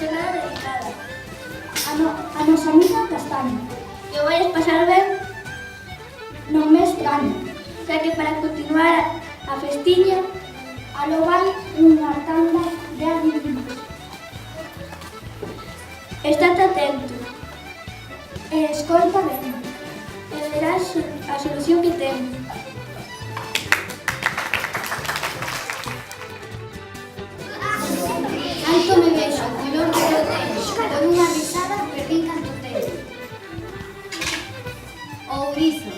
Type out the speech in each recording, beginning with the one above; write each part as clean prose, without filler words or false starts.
xornada dedicada a nosa amiga Castaña, que o vais pasar ben no mes de ano, xa que para continuar a festiña aló vai unha tanda de adivinhos. Estate atento e escoita ben e verás a solución que ten. Alto me vexo, color que eu teño, con unha risada perdín canto teño. Ourizo.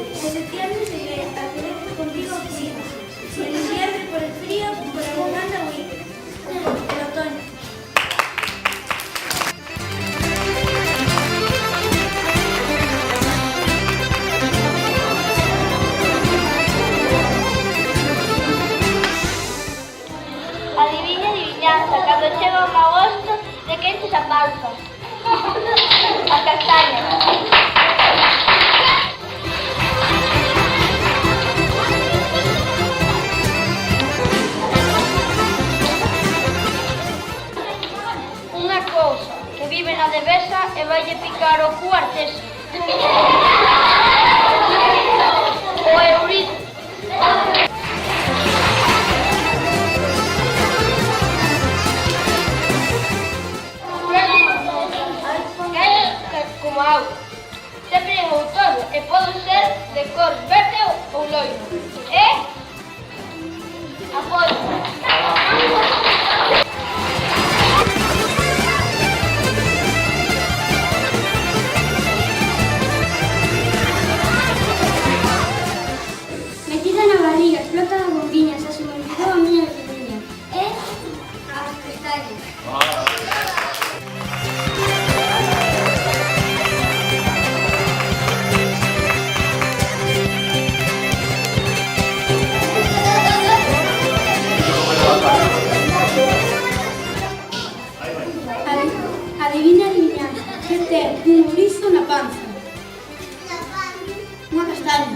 En septiembre seguiré a querer contigo frío. En diciembre por el frío, por el manda huir. El otoño. Adiviña, adiviñanza, cando chega un agosto, de que enches a panza? A castaña. Unha cousa, que vive na devesa e vaille picar o cu artesa. O eurizo. Como auga. Sempre en outono e pode ser de cor verde ou loiro. E apoio. Metida na barriga, explota a bombiña, xa se me olvidou a miña veciña. E as castañas. Adivina, adivinanza, que ten un ourizo na panza? Unha castaña.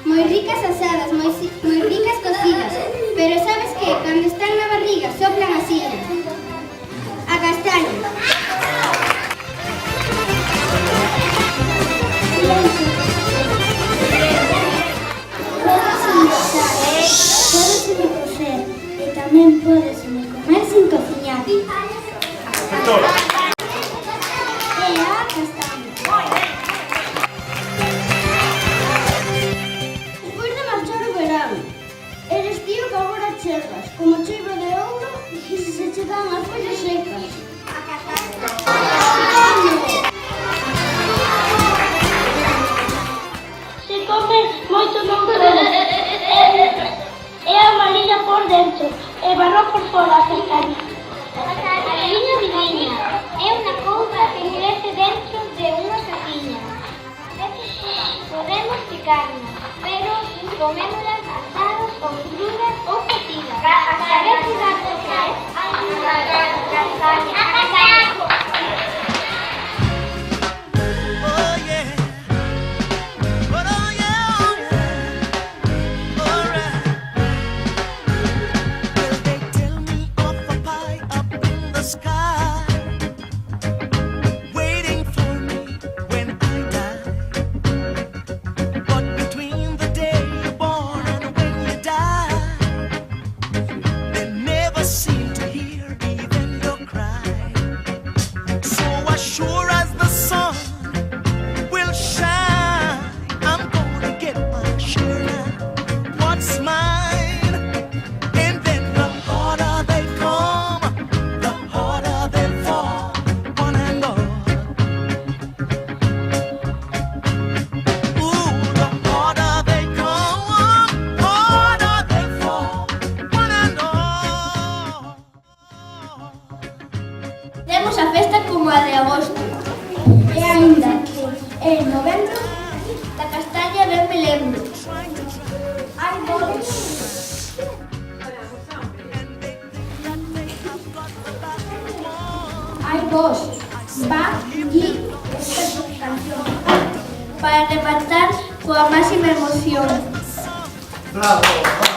Moi ricas asadas, moi ricas cocidas, pero sabes que cando están na barriga soplan así. A castaña. Pódeseme cocer e tamén pódeseme comer sin cociñar. E a castaña. Despois de marchar o verán, eres tío que agora chegas, como cheibo de ouro e se chegan as follas secas. A castaña. Se comes moito non comes. É amarilla por dentro e marrón por fora a castaña. Adiviña, adiviña. É unha cousa que crece dentro de unha cajiña. Podemos picarnos, pero comémolas asadas ou crudas ou cocidas. A saber si das o que é? Castaña. En novembro, da castaña ben me lembro. Hai bolos. hai vos, va, y esta canción para rematar coa máxima emoción. Bravo!